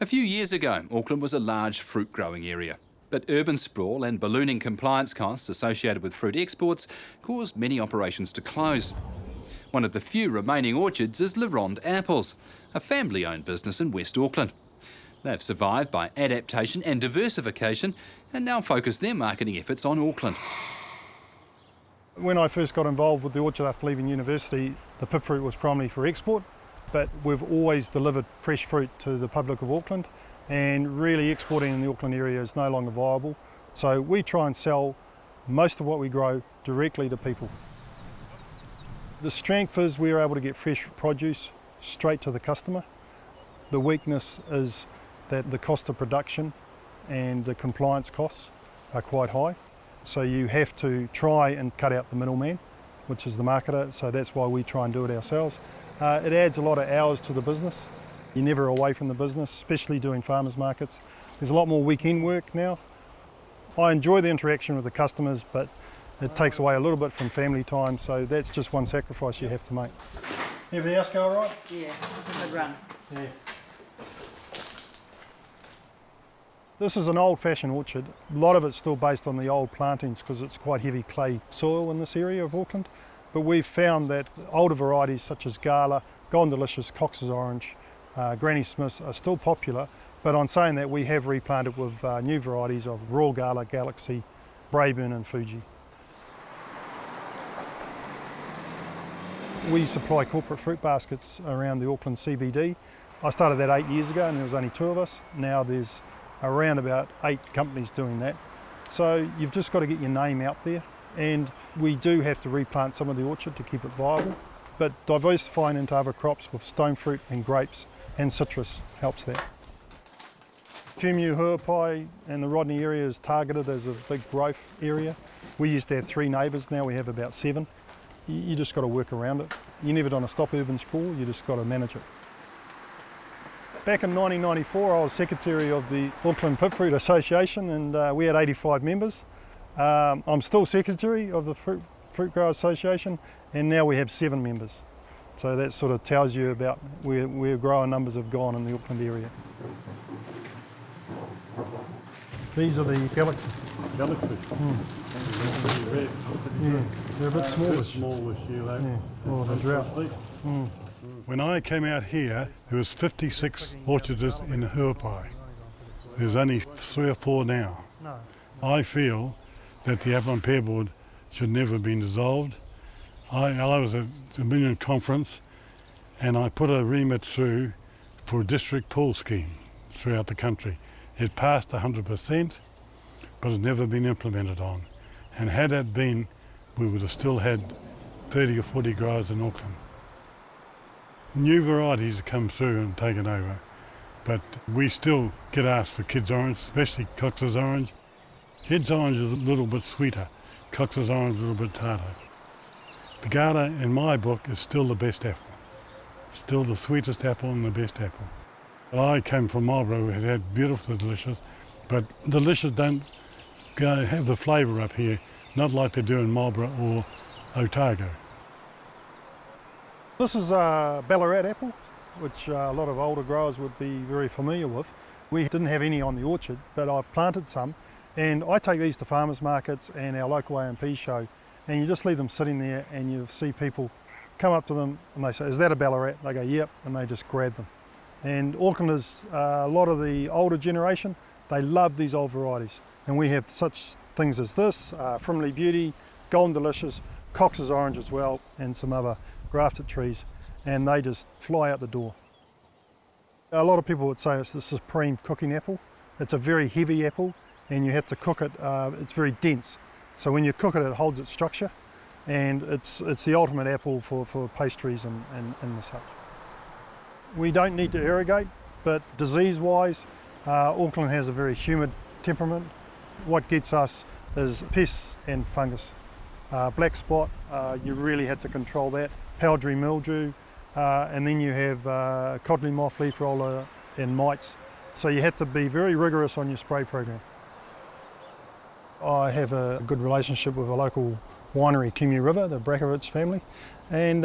A few years ago, Auckland was a large fruit growing area, but urban sprawl and ballooning compliance costs associated with fruit exports caused many operations to close. One of the few remaining orchards is Ronde Apples, a family-owned business in West Auckland. They've survived by adaptation and diversification and now focus their marketing efforts on Auckland. When I first got involved with the orchard after leaving university, the pip fruit was primarily for export, but we've always delivered fresh fruit to the public of Auckland, and really exporting in the Auckland area is no longer viable. So we try and sell most of what we grow directly to people. The strength is we're able to get fresh produce straight to the customer. The weakness is that the cost of production and the compliance costs are quite high. So you have to try and cut out the middleman, which is the marketer, so that's why we try and do it ourselves. It adds a lot of hours to the business. You're never away from the business, especially doing farmers markets. There's a lot more weekend work now. I enjoy the interaction with the customers, but it takes away a little bit from family time, so that's just one sacrifice you have to make. Everything else go all right? Yeah, good run. Yeah. This is an old-fashioned orchard. A lot of it's still based on the old plantings because it's quite heavy clay soil in this area of Auckland. But we've found that older varieties such as Gala, Golden Delicious, Cox's Orange, Granny Smith's are still popular. But on saying that, we have replanted with new varieties of Royal Gala, Galaxy, Braeburn and Fuji. We supply corporate fruit baskets around the Auckland CBD. I started that 8 years ago and there was only 2 of us. Now there's around about 8 companies doing that. So you've just got to get your name out there. And we do have to replant some of the orchard to keep it viable, but diversifying into other crops with stone fruit and grapes and citrus helps that. Kumeu Huapai and the Rodney area is targeted as a big growth area. We used to have 3 neighbours, now we have about 7. You just got to work around it. You're never going to stop urban sprawl, you just got to manage it. Back in 1994 I was secretary of the Auckland Pip Fruit Association and we had 85 members. I'm still secretary of the Fruit Grower Association and now we have 7 members. So that sort of tells you about where grower numbers have gone in the Auckland area. These are the Galaxy. Galaxy? Yeah, they're a bit smaller. Smallish, yeah. Oh, the drought. When I came out here, there was 56 orchards in Huapai. There's only 3 or 4 now. No. I feel that the Apple and Pear Board should never have been dissolved. I was at the Dominion Conference and I put a remit through for a district pool scheme throughout the country. It passed 100%, but it's never been implemented on. And had that been, we would have still had 30 or 40 growers in Auckland. New varieties have come through and taken over, but we still get asked for Kids Orange, especially Cox's Orange. Kids Orange is a little bit sweeter, Cox's Orange is a little bit tartar. The Gala, in my book, is still the best apple. Still the sweetest apple and the best apple. I came from Marlborough, it had beautiful Delicious, but Delicious don't have the flavour up here, not like they do in Marlborough or Otago. This is a Ballarat apple, which a lot of older growers would be very familiar with. We didn't have any on the orchard, but I've planted some. And I take these to farmers markets and our local A&P show, and you just leave them sitting there and you see people come up to them and they say, "Is that a Ballarat?" They go, "Yep," and they just grab them. And Aucklanders, a lot of the older generation, they love these old varieties. And we have such things as this, Frimley Beauty, Golden Delicious, Cox's Orange as well, and some other grafted trees, and they just fly out the door. A lot of people would say this is a supreme cooking apple. It's a very heavy apple, and you have to cook it, it's very dense. So when you cook it, it holds its structure, and it's the ultimate apple for pastries and such. We don't need to irrigate, but disease-wise, Auckland has a very humid temperament. What gets us is pests and fungus. Black spot, you really had to control that. Powdery mildew, and then you have codling moth, leaf roller and mites. So you have to be very rigorous on your spray program. I have a good relationship with a local winery, Kimu River, the Brackovich family, and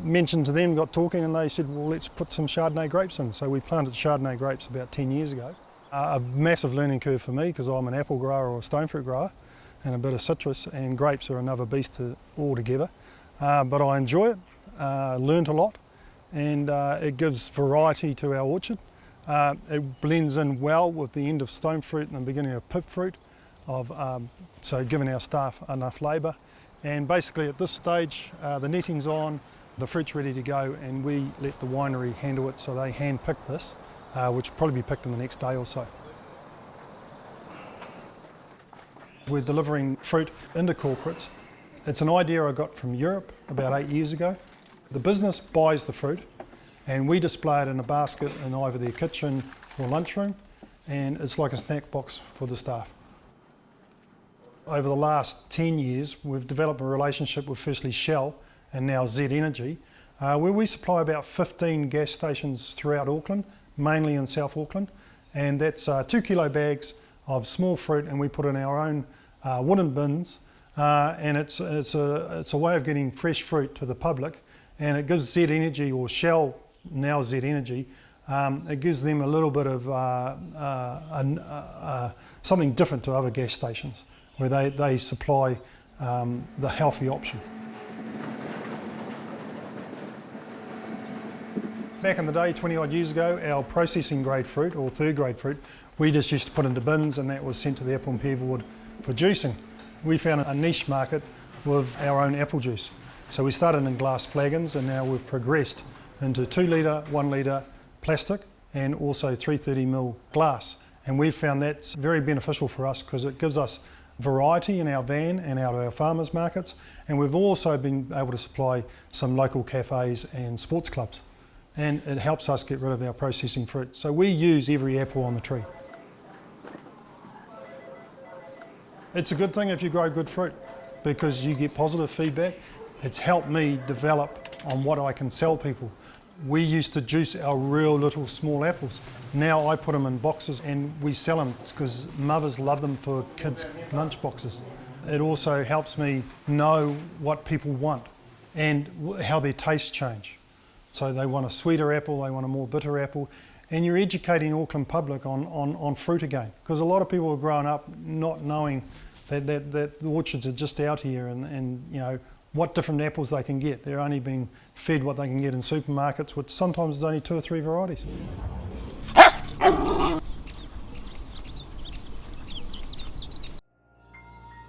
mentioned to them, got talking, and they said, well, let's put some Chardonnay grapes in. So we planted Chardonnay grapes about 10 years ago. A massive learning curve for me because I'm an apple grower or a stone fruit grower, and a bit of citrus, and grapes are another beast altogether. But I enjoy it, learnt a lot, and it gives variety to our orchard. It blends in well with the end of stone fruit and the beginning of pip fruit, so giving our staff enough labour. And basically at this stage, the netting's on, the fruit's ready to go, and we let the winery handle it, so they hand pick this, which will probably be picked in the next day or so. We're delivering fruit into corporates. It's an idea I got from Europe about 8 years ago. The business buys the fruit and we display it in a basket in either their kitchen or lunchroom, and it's like a snack box for the staff. Over the last 10 years, we've developed a relationship with firstly Shell and now Z Energy, where we supply about 15 gas stations throughout Auckland, mainly in South Auckland, and that's 2 kilo bags of small fruit, and we put in our own wooden bins, and it's a way of getting fresh fruit to the public, and it gives Z Energy, or Shell, now Z Energy, it gives them a little bit of something different to other gas stations, where they supply the healthy option. Back in the day, 20 odd years ago, our processing grade fruit, or third grade fruit, we just used to put into bins, and that was sent to the apple and pear board for juicing. We found a niche market with our own apple juice. So we started in glass flagons, and now we've progressed into 2 litre, 1 litre plastic, and also 330ml glass. And we've found that's very beneficial for us because it gives us variety in our van and out of our farmers markets. And we've also been able to supply some local cafes and sports clubs. And it helps us get rid of our processing fruit. So we use every apple on the tree. It's a good thing if you grow good fruit because you get positive feedback. It's helped me develop on what I can sell people. We used to juice our real little small apples. Now I put them in boxes and we sell them because mothers love them for kids' lunch boxes. It also helps me know what people want and how their tastes change. So they want a sweeter apple, they want a more bitter apple, and you're educating Auckland public on fruit again. Because a lot of people are growing up not knowing that the orchards are just out here and you know, what different apples they can get. They're only being fed what they can get in supermarkets, which sometimes is only 2 or 3 varieties.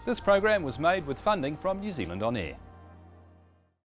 This program was made with funding from New Zealand On Air.